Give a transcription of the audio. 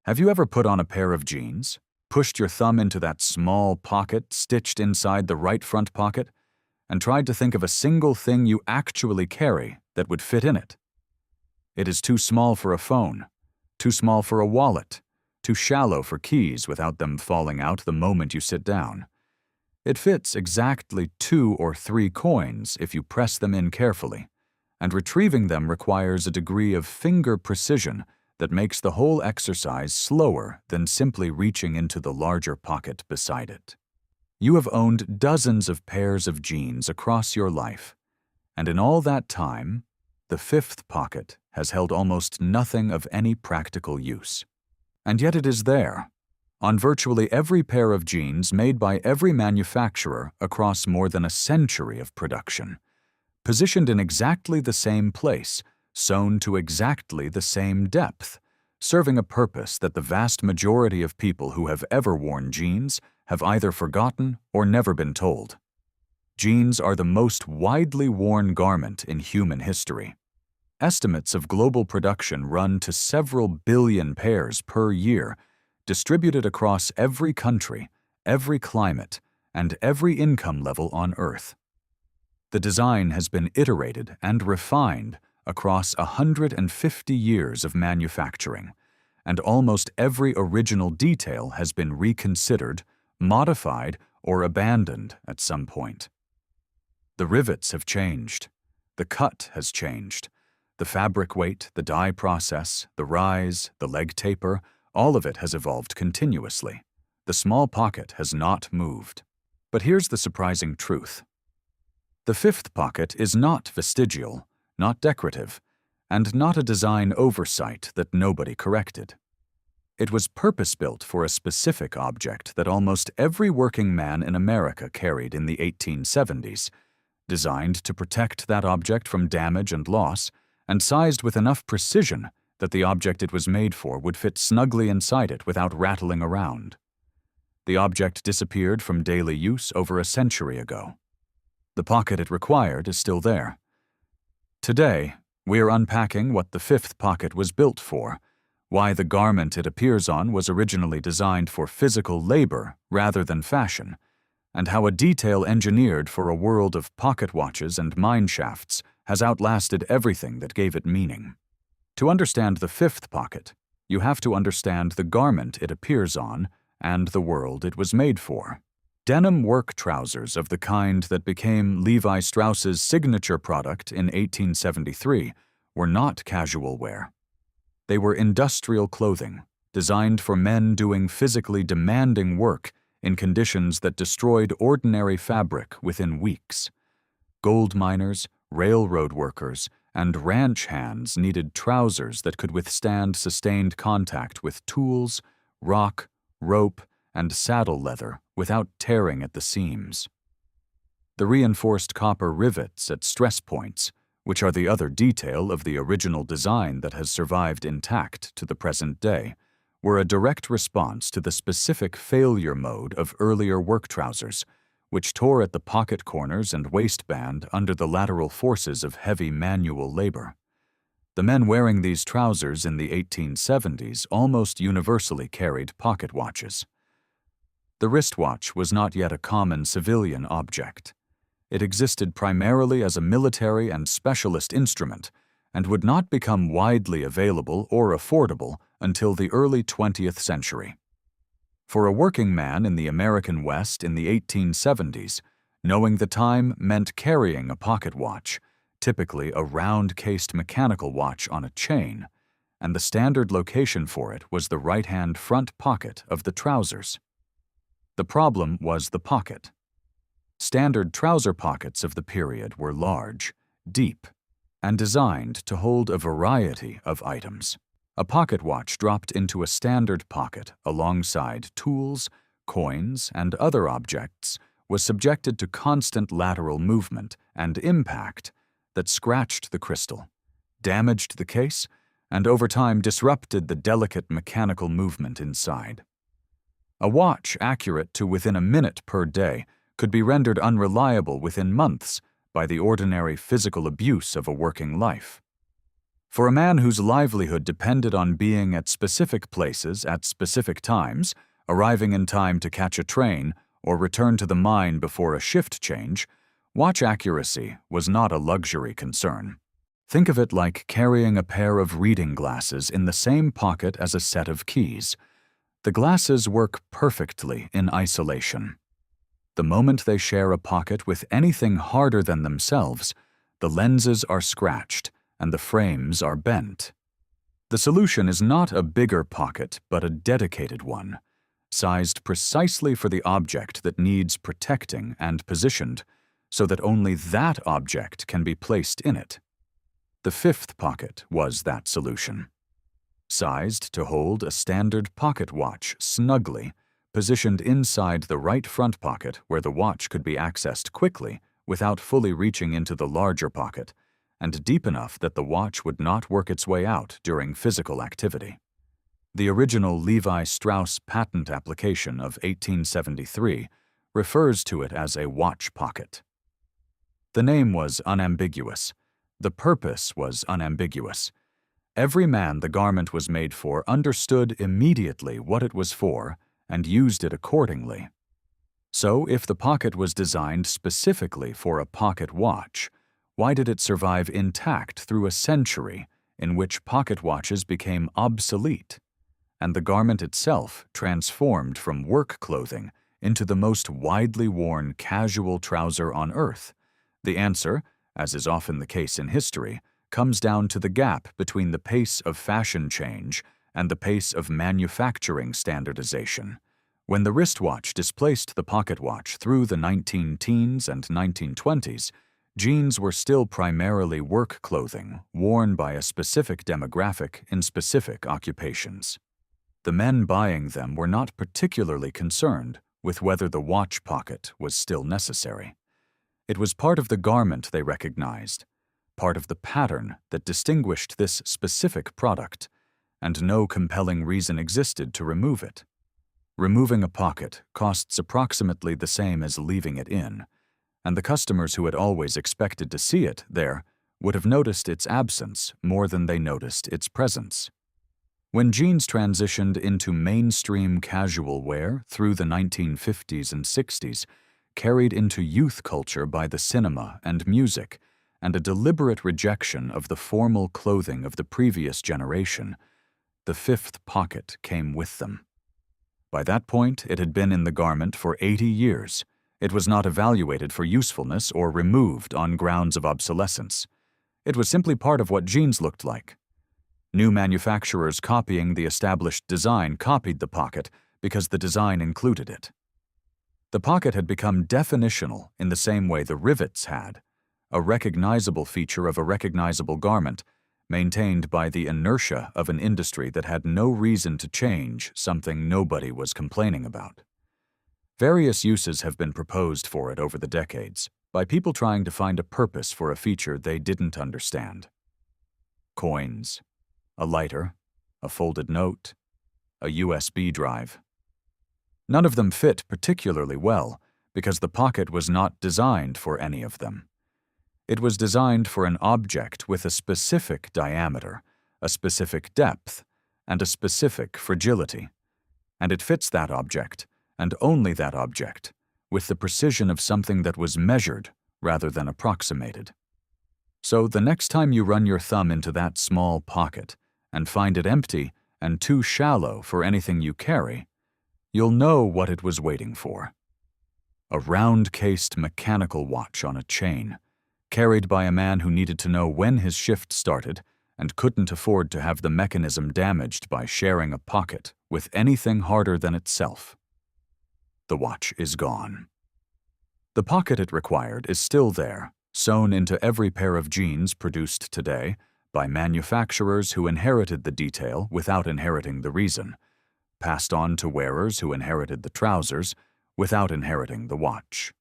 Have you ever put on a pair of jeans, pushed your thumb into that small pocket stitched inside the right front pocket, and tried to think of a single thing you actually carry that would fit in it? It is too small for a phone, too small for a wallet, too shallow for keys without them falling out the moment you sit down. It fits exactly 2 or 3 coins if you press them in carefully, and retrieving them requires a degree of finger precision that makes the whole exercise slower than simply reaching into the larger pocket beside it. You have owned dozens of pairs of jeans across your life, and in all that time, the 5th pocket has held almost nothing of any practical use. And yet it is there, on virtually every pair of jeans made by every manufacturer across more than a century of production, positioned in exactly the same place, sewn to exactly the same depth, serving a purpose that the vast majority of people who have ever worn jeans have either forgotten or never been told. Jeans are the most widely worn garment in human history. Estimates of global production run to several billion pairs per year, distributed across every country, every climate, and every income level on Earth. The design has been iterated and refined across 150 years of manufacturing, and almost every original detail has been reconsidered, modified, or abandoned at some point. The rivets have changed. The cut has changed. The fabric weight, the dye process, the rise, the leg taper, all of it has evolved continuously. The small pocket has not moved. But here's the surprising truth. The 5th pocket is not vestigial, not decorative, and not a design oversight that nobody corrected. It was purpose-built for a specific object that almost every working man in America carried in the 1870s, designed to protect that object from damage and loss, and sized with enough precision that the object it was made for would fit snugly inside it without rattling around. The object disappeared from daily use over a century ago. The pocket it required is still there. Today, we are unpacking what the 5th pocket was built for, why the garment it appears on was originally designed for physical labor rather than fashion, and how a detail engineered for a world of pocket watches and mine shafts has outlasted everything that gave it meaning. To understand the 5th pocket, you have to understand the garment it appears on and the world it was made for. Denim work trousers of the kind that became Levi Strauss's signature product in 1873 were not casual wear. They were industrial clothing, designed for men doing physically demanding work in conditions that destroyed ordinary fabric within weeks. Gold miners, railroad workers, and ranch hands needed trousers that could withstand sustained contact with tools, rock, rope, and saddle leather without tearing at the seams. The reinforced copper rivets at stress points, which are the other detail of the original design that has survived intact to the present day, were a direct response to the specific failure mode of earlier work trousers, which tore at the pocket corners and waistband under the lateral forces of heavy manual labor. The men wearing these trousers in the 1870s almost universally carried pocket watches. The wristwatch was not yet a common civilian object. It existed primarily as a military and specialist instrument and would not become widely available or affordable until the early 20th century. For a working man in the American West in the 1870s, knowing the time meant carrying a pocket watch, typically a round-cased mechanical watch on a chain, and the standard location for it was the right-hand front pocket of the trousers. The problem was the pocket. Standard trouser pockets of the period were large, deep, and designed to hold a variety of items. A pocket watch dropped into a standard pocket alongside tools, coins, and other objects was subjected to constant lateral movement and impact that scratched the crystal, damaged the case, and over time disrupted the delicate mechanical movement inside. A watch accurate to within a minute per day could be rendered unreliable within months by the ordinary physical abuse of a working life. For a man whose livelihood depended on being at specific places at specific times, arriving in time to catch a train or return to the mine before a shift change, watch accuracy was not a luxury concern. Think of it like carrying a pair of reading glasses in the same pocket as a set of keys. The glasses work perfectly in isolation. The moment they share a pocket with anything harder than themselves, the lenses are scratched and the frames are bent. The solution is not a bigger pocket, but a dedicated one, sized precisely for the object that needs protecting and positioned so that only that object can be placed in it. The fifth pocket was that solution. Sized to hold a standard pocket watch snugly, positioned inside the right front pocket where the watch could be accessed quickly without fully reaching into the larger pocket, and deep enough that the watch would not work its way out during physical activity. The original Levi Strauss patent application of 1873 refers to it as a watch pocket. The name was unambiguous. The purpose was unambiguous. Every man the garment was made for understood immediately what it was for and used it accordingly. So, if the pocket was designed specifically for a pocket watch, why did it survive intact through a century in which pocket watches became obsolete, and the garment itself transformed from work clothing into the most widely worn casual trouser on earth? The answer, as is often the case in history, comes down to the gap between the pace of fashion change and the pace of manufacturing standardization. When the wristwatch displaced the pocket watch through the 19-teens and 1920s, jeans were still primarily work clothing worn by a specific demographic in specific occupations. The men buying them were not particularly concerned with whether the watch pocket was still necessary. It was part of the garment they recognized, part of the pattern that distinguished this specific product, and no compelling reason existed to remove it. Removing a pocket costs approximately the same as leaving it in, and the customers who had always expected to see it there would have noticed its absence more than they noticed its presence. When jeans transitioned into mainstream casual wear through the 1950s and 60s, carried into youth culture by the cinema and music, and a deliberate rejection of the formal clothing of the previous generation, the fifth pocket came with them. By that point, it had been in the garment for 80 years. It was not evaluated for usefulness or removed on grounds of obsolescence. It was simply part of what jeans looked like. New manufacturers copying the established design copied the pocket because the design included it. The pocket had become definitional in the same way the rivets had, a recognizable feature of a recognizable garment, maintained by the inertia of an industry that had no reason to change something nobody was complaining about. Various uses have been proposed for it over the decades by people trying to find a purpose for a feature they didn't understand. Coins, a lighter, a folded note, a USB drive. None of them fit particularly well because the pocket was not designed for any of them. It was designed for an object with a specific diameter, a specific depth, and a specific fragility, and it fits that object, and only that object, with the precision of something that was measured rather than approximated. So the next time you run your thumb into that small pocket and find it empty and too shallow for anything you carry, you'll know what it was waiting for. A round-cased mechanical watch on a chain, carried by a man who needed to know when his shift started and couldn't afford to have the mechanism damaged by sharing a pocket with anything harder than itself. The watch is gone. The pocket it required is still there, sewn into every pair of jeans produced today by manufacturers who inherited the detail without inheriting the reason, passed on to wearers who inherited the trousers without inheriting the watch.